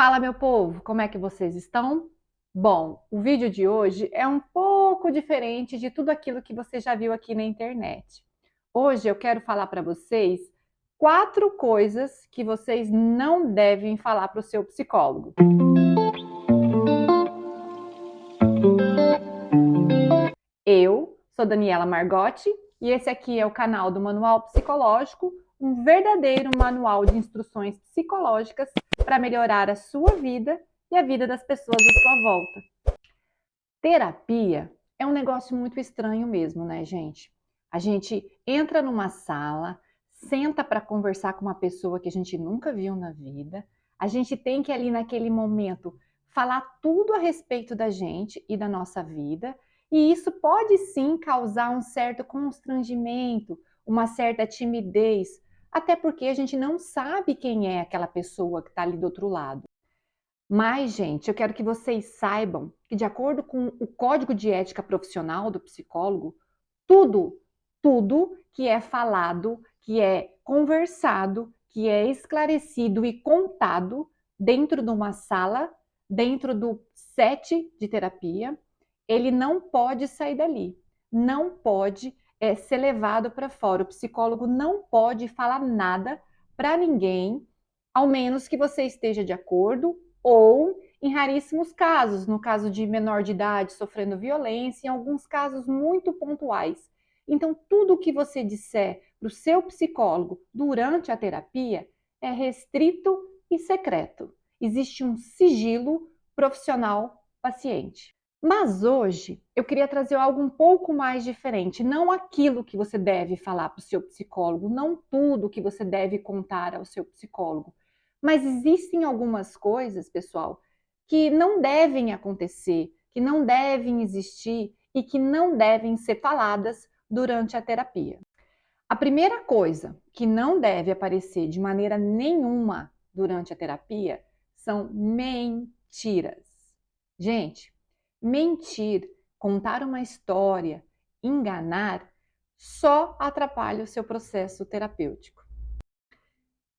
Fala, meu povo, como é que vocês estão? Bom, o vídeo de hoje é um pouco diferente de tudo aquilo que você já viu aqui na internet. Hoje eu quero falar para vocês 4 coisas que vocês não devem falar para o seu psicólogo. Eu sou Daniela Margotti e esse aqui é o canal do Manual Psicológico, um verdadeiro manual de instruções psicológicas para melhorar a sua vida e a vida das pessoas à sua volta. Terapia é um negócio muito estranho mesmo, né, gente? A gente entra numa sala, senta para conversar com uma pessoa que a gente nunca viu na vida, a gente tem que ali naquele momento falar tudo a respeito da gente e da nossa vida, e isso pode sim causar um certo constrangimento, uma certa timidez, até porque a gente não sabe quem é aquela pessoa que está ali do outro lado. Mas, gente, eu quero que vocês saibam que, de acordo com o Código de Ética Profissional do psicólogo, tudo que é falado, que é conversado, que é esclarecido e contado dentro de uma sala, dentro do set de terapia, ele não pode sair dali, não pode ser levado para fora. O psicólogo não pode falar nada para ninguém, ao menos que você esteja de acordo ou, em raríssimos casos, no caso de menor de idade sofrendo violência, em alguns casos muito pontuais. Então, tudo o que você disser para o seu psicólogo durante a terapia é restrito e secreto. Existe um sigilo profissional paciente. Mas hoje eu queria trazer algo um pouco mais diferente, não aquilo que você deve falar para o seu psicólogo, não tudo que você deve contar ao seu psicólogo, mas existem algumas coisas, pessoal, que não devem acontecer, que não devem existir e que não devem ser faladas durante a terapia. A primeira coisa que não deve aparecer de maneira nenhuma durante a terapia são mentiras. Gente, mentir, contar uma história, enganar, só atrapalha o seu processo terapêutico.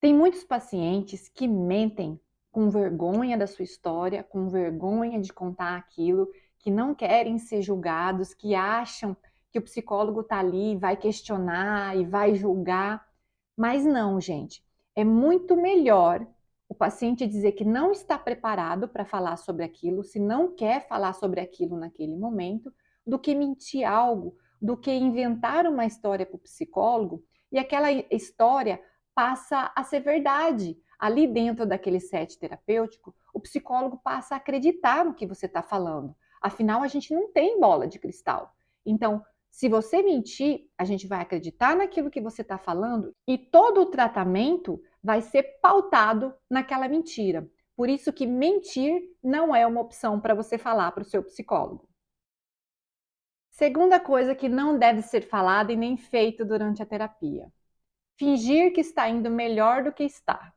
Tem muitos pacientes que mentem com vergonha da sua história, com vergonha de contar aquilo, que não querem ser julgados, que acham que o psicólogo está ali, vai questionar e vai julgar. Mas não, gente. É muito melhor o paciente dizer que não está preparado para falar sobre aquilo, se não quer falar sobre aquilo naquele momento, do que mentir algo, do que inventar uma história para o psicólogo e aquela história passa a ser verdade. Ali dentro daquele set terapêutico, o psicólogo passa a acreditar no que você está falando. Afinal, a gente não tem bola de cristal. Então, se você mentir, a gente vai acreditar naquilo que você está falando e todo o tratamento vai ser pautado naquela mentira. Por isso que mentir não é uma opção para você falar para o seu psicólogo. Segunda coisa que não deve ser falada e nem feito durante a terapia: fingir que está indo melhor do que está.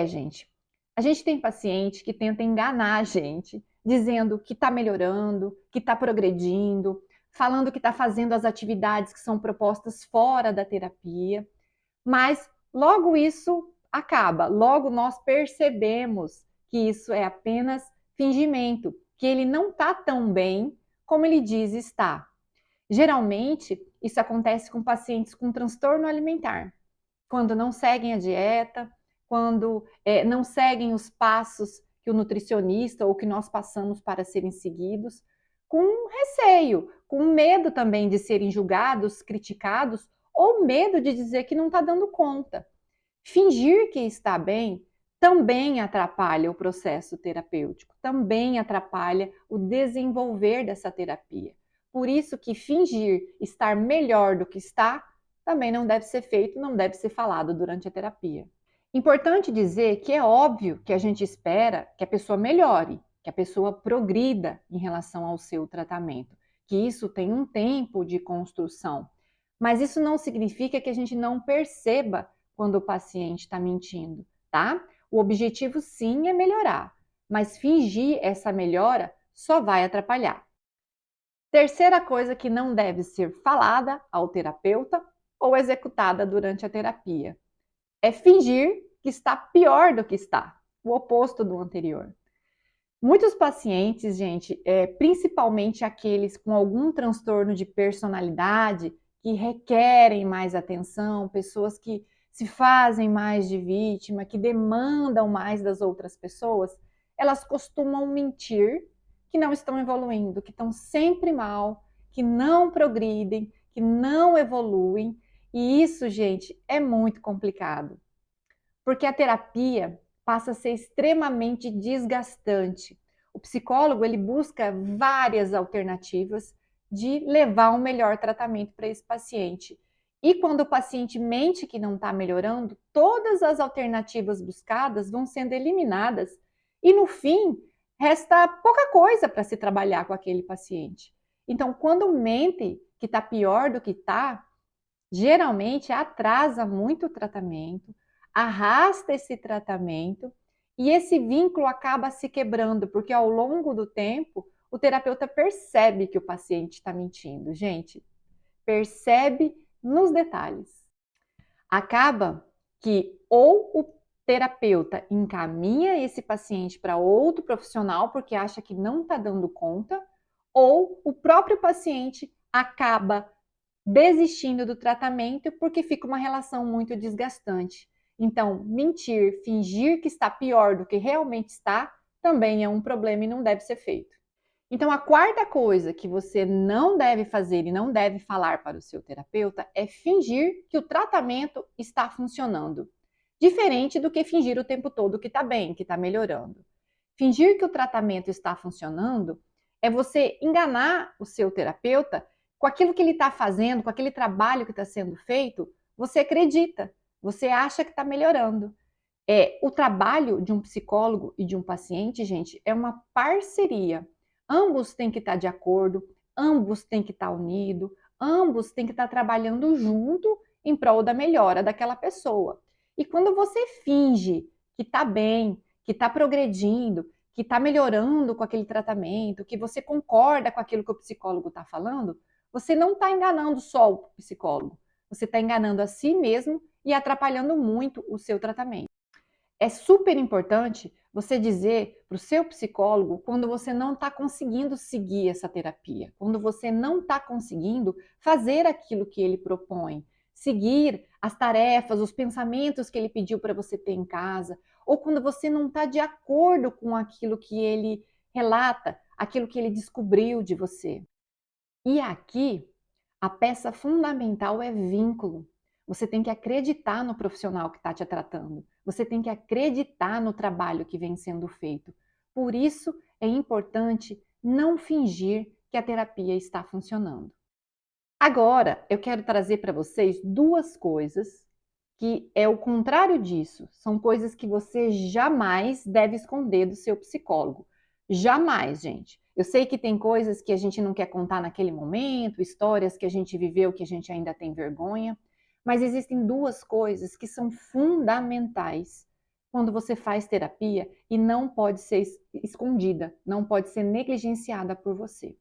Gente, a gente tem paciente que tenta enganar a gente, dizendo que está melhorando, que está progredindo, falando que está fazendo as atividades que são propostas fora da terapia, mas logo isso acaba, logo nós percebemos que isso é apenas fingimento, que ele não está tão bem como ele diz estar. Geralmente, isso acontece com pacientes com transtorno alimentar, quando não seguem a dieta, quando não seguem os passos que o nutricionista ou que nós passamos para serem seguidos, com receio, com medo também de serem julgados, criticados, ou medo de dizer que não está dando conta. Fingir que está bem também atrapalha o processo terapêutico, também atrapalha o desenvolver dessa terapia. Por isso que fingir estar melhor do que está também não deve ser feito, não deve ser falado durante a terapia. Importante dizer que é óbvio que a gente espera que a pessoa melhore, que a pessoa progrida em relação ao seu tratamento, que isso tem um tempo de construção. Mas isso não significa que a gente não perceba quando o paciente está mentindo, tá? O objetivo sim é melhorar, mas fingir essa melhora só vai atrapalhar. Terceira coisa que não deve ser falada ao terapeuta ou executada durante a terapia é fingir que está pior do que está. o oposto do anterior. Muitos pacientes, gente, principalmente aqueles com algum transtorno de personalidade, que requerem mais atenção, pessoas que se fazem mais de vítima, que demandam mais das outras pessoas, elas costumam mentir que não estão evoluindo, que estão sempre mal, que não progridem, que não evoluem. E isso, gente, é muito complicado, porque a terapia passa a ser extremamente desgastante. O psicólogo, ele busca várias alternativas de levar um melhor tratamento para esse paciente. E quando o paciente mente que não está melhorando, todas as alternativas buscadas vão sendo eliminadas e no fim resta pouca coisa para se trabalhar com aquele paciente. Então, quando mente que está pior do que está, geralmente atrasa muito o tratamento, arrasta esse tratamento e esse vínculo acaba se quebrando, porque ao longo do tempo o terapeuta percebe que o paciente está mentindo. Gente, percebe nos detalhes. Acaba que ou o terapeuta encaminha esse paciente para outro profissional porque acha que não está dando conta, ou o próprio paciente acaba desistindo do tratamento porque fica uma relação muito desgastante. Então, mentir, fingir que está pior do que realmente está, também é um problema e não deve ser feito. Então, a quarta coisa que você não deve fazer e não deve falar para o seu terapeuta é fingir que o tratamento está funcionando. Diferente do que fingir o tempo todo que está bem, que está melhorando. Fingir que o tratamento está funcionando é você enganar o seu terapeuta com aquilo que ele está fazendo, com aquele trabalho que está sendo feito, você acredita, você acha que está melhorando. O trabalho de um psicólogo e de um paciente, gente, é uma parceria. Ambos têm que estar de acordo, ambos têm que estar unidos, ambos têm que estar trabalhando junto em prol da melhora daquela pessoa. E quando você finge que está bem, que está progredindo, que está melhorando com aquele tratamento, que você concorda com aquilo que o psicólogo está falando, você não está enganando só o psicólogo, você está enganando a si mesmo e atrapalhando muito o seu tratamento. É super importante você dizer para o seu psicólogo quando você não está conseguindo seguir essa terapia, quando você não está conseguindo fazer aquilo que ele propõe, seguir as tarefas, os pensamentos que ele pediu para você ter em casa, ou quando você não está de acordo com aquilo que ele relata, aquilo que ele descobriu de você. E aqui, a peça fundamental é vínculo. Você tem que acreditar no profissional que está te tratando. Você tem que acreditar no trabalho que vem sendo feito. Por isso, é importante não fingir que a terapia está funcionando. Agora, eu quero trazer para vocês duas coisas que é o contrário disso. São coisas que você jamais deve esconder do seu psicólogo. Jamais, gente. Eu sei que tem coisas que a gente não quer contar naquele momento, histórias que a gente viveu que a gente ainda tem vergonha, mas existem duas coisas que são fundamentais quando você faz terapia e não pode ser escondida, não pode ser negligenciada por você.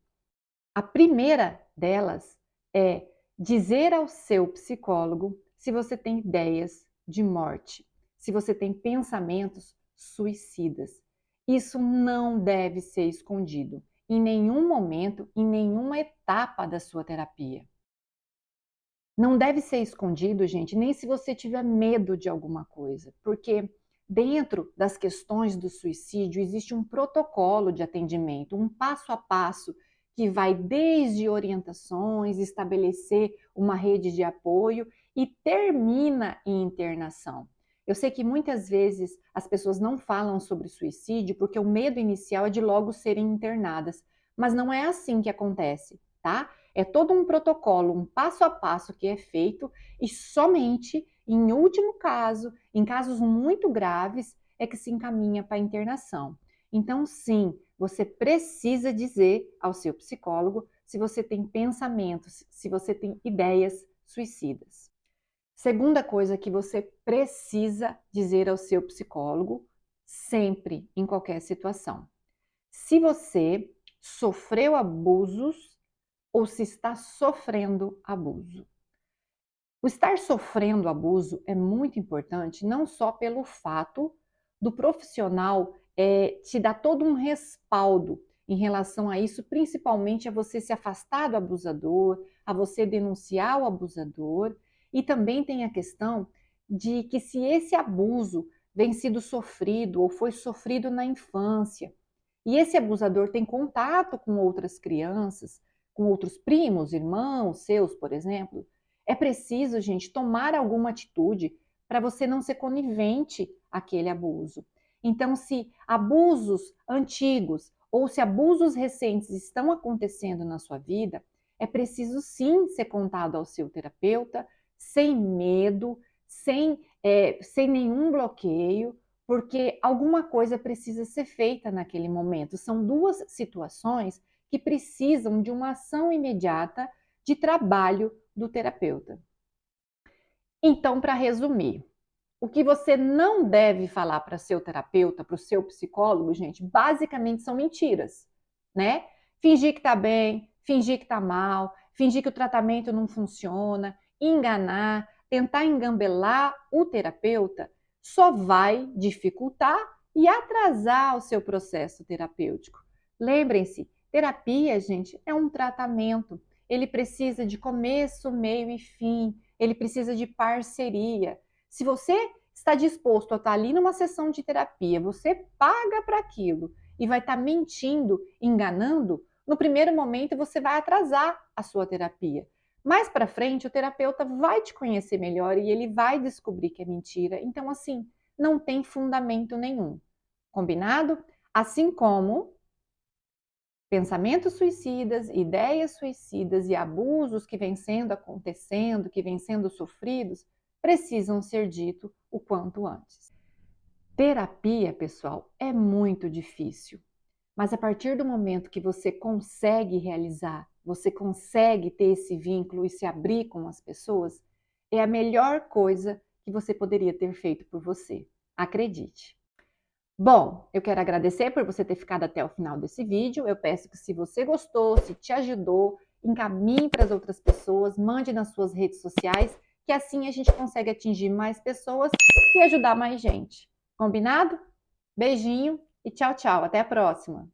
A primeira delas é dizer ao seu psicólogo se você tem ideias de morte, se você tem pensamentos suicidas. Isso não deve ser escondido em nenhum momento, em nenhuma etapa da sua terapia. Não deve ser escondido, gente, nem se você tiver medo de alguma coisa, porque dentro das questões do suicídio existe um protocolo de atendimento, um passo a passo que vai desde orientações, estabelecer uma rede de apoio e termina em internação. Eu sei que muitas vezes as pessoas não falam sobre suicídio porque o medo inicial é de logo serem internadas, mas não é assim que acontece, tá? É todo um protocolo, um passo a passo que é feito e somente em último caso, em casos muito graves, é que se encaminha para a internação. Então, sim, você precisa dizer ao seu psicólogo se você tem pensamentos, se você tem ideias suicidas. Segunda coisa que você precisa dizer ao seu psicólogo, sempre, em qualquer situação. Se você sofreu abusos ou se está sofrendo abuso. O estar sofrendo abuso é muito importante, não só pelo fato do profissional te dá todo um respaldo em relação a isso, principalmente a você se afastar do abusador, a você denunciar o abusador, e também tem a questão de que se esse abuso vem sido sofrido ou foi sofrido na infância, e esse abusador tem contato com outras crianças, com outros primos, irmãos seus, por exemplo, é preciso, gente, tomar alguma atitude para você não ser conivente àquele abuso. Então, se abusos antigos ou se abusos recentes estão acontecendo na sua vida, é preciso sim ser contado ao seu terapeuta, sem medo, sem nenhum bloqueio, porque alguma coisa precisa ser feita naquele momento. São duas situações que precisam de uma ação imediata de trabalho do terapeuta. Então, para resumir, o que você não deve falar para seu terapeuta, para o seu psicólogo, gente, basicamente são mentiras, né? Fingir que tá bem, fingir que tá mal, fingir que o tratamento não funciona, enganar, tentar engambelar o terapeuta, só vai dificultar e atrasar o seu processo terapêutico. Lembrem-se, terapia, gente, é um tratamento. Ele precisa de começo, meio e fim. Ele precisa de parceria. Se você está disposto a estar ali numa sessão de terapia, você paga para aquilo e vai estar mentindo, enganando, no primeiro momento você vai atrasar a sua terapia. Mais para frente, o terapeuta vai te conhecer melhor e ele vai descobrir que é mentira. Então, assim, não tem fundamento nenhum. Combinado? Assim como pensamentos suicidas, ideias suicidas e abusos que vêm sendo acontecendo, que vêm sendo sofridos, precisam ser ditos o quanto antes. Terapia, pessoal, é muito difícil, mas a partir do momento que você consegue realizar, você consegue ter esse vínculo e se abrir com as pessoas, é a melhor coisa que você poderia ter feito por você. Acredite. Bom, eu quero agradecer por você ter ficado até o final desse vídeo. Eu peço que se você gostou, se te ajudou, encaminhe para as outras pessoas, mande nas suas redes sociais, que assim a gente consegue atingir mais pessoas e ajudar mais gente. Combinado? Beijinho e tchau, tchau. Até a próxima.